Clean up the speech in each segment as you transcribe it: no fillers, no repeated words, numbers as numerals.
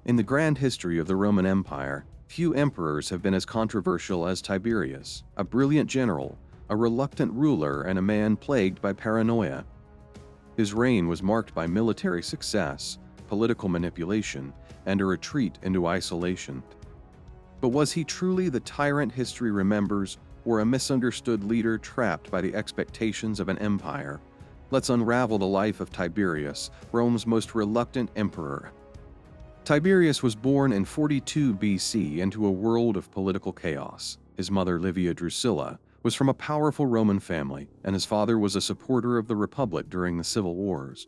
In the grand history of the Roman Empire, few emperors have been as controversial as Tiberius, a brilliant general, a reluctant ruler, and a man plagued by paranoia. His reign was marked by military success, political manipulation, and a retreat into isolation. But was he truly the tyrant history remembers, or a misunderstood leader trapped by the expectations of an empire? Let's unravel the life of Tiberius, Rome's most reluctant emperor. Tiberius was born in 42 BC into a world of political chaos. His mother, Livia Drusilla, was from a powerful Roman family, and his father was a supporter of the Republic during the civil wars.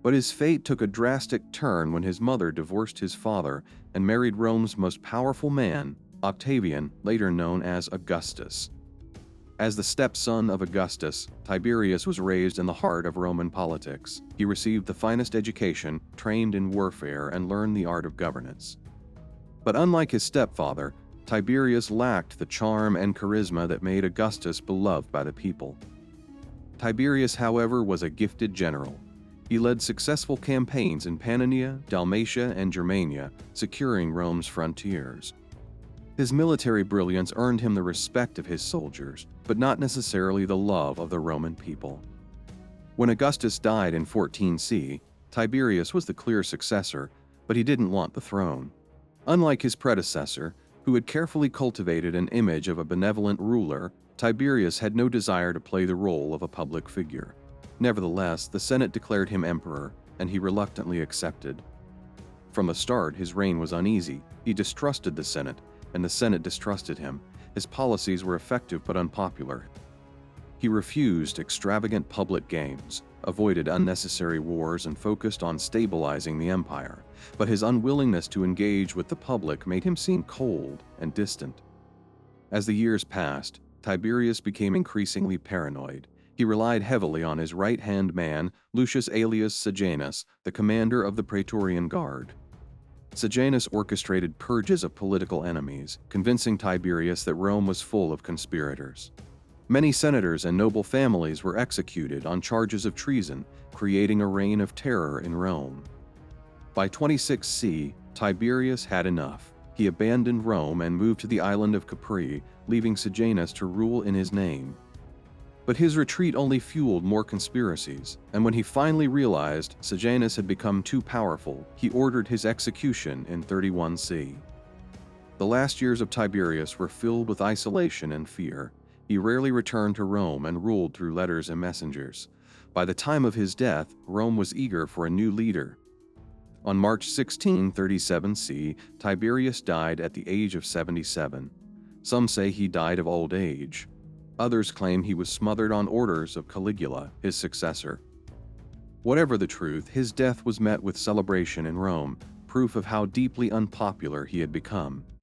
But his fate took a drastic turn when his mother divorced his father and married Rome's most powerful man, Octavian, later known as Augustus. As the stepson of Augustus, Tiberius was raised in the heart of Roman politics. He received the finest education, trained in warfare, and learned the art of governance. But unlike his stepfather, Tiberius lacked the charm and charisma that made Augustus beloved by the people. Tiberius, however, was a gifted general. He led successful campaigns in Pannonia, Dalmatia, and Germania, securing Rome's frontiers. His military brilliance earned him the respect of his soldiers, but not necessarily the love of the Roman people. When Augustus died in 14C, Tiberius was the clear successor, but he didn't want the throne. Unlike his predecessor, who had carefully cultivated an image of a benevolent ruler, Tiberius had no desire to play the role of a public figure. Nevertheless, the Senate declared him emperor, and he reluctantly accepted. From the start, his reign was uneasy. He distrusted the Senate, and the Senate distrusted him. His policies were effective but unpopular. He refused extravagant public games, avoided unnecessary wars, and focused on stabilizing the empire. But his unwillingness to engage with the public made him seem cold and distant. As the years passed, Tiberius became increasingly paranoid. He relied heavily on his right-hand man, Lucius Aelius Sejanus, the commander of the Praetorian Guard. Sejanus orchestrated purges of political enemies, convincing Tiberius that Rome was full of conspirators. Many senators and noble families were executed on charges of treason, creating a reign of terror in Rome. By 26C, Tiberius had enough. He abandoned Rome and moved to the island of Capri, leaving Sejanus to rule in his name. But his retreat only fueled more conspiracies, and when he finally realized Sejanus had become too powerful, he ordered his execution in 31C. The last years of Tiberius were filled with isolation and fear. He rarely returned to Rome and ruled through letters and messengers. By the time of his death, Rome was eager for a new leader. On March 16, 37C, Tiberius died at the age of 77. Some say he died of old age. Others claim he was smothered on orders of Caligula, his successor. Whatever the truth, his death was met with celebration in Rome, proof of how deeply unpopular he had become.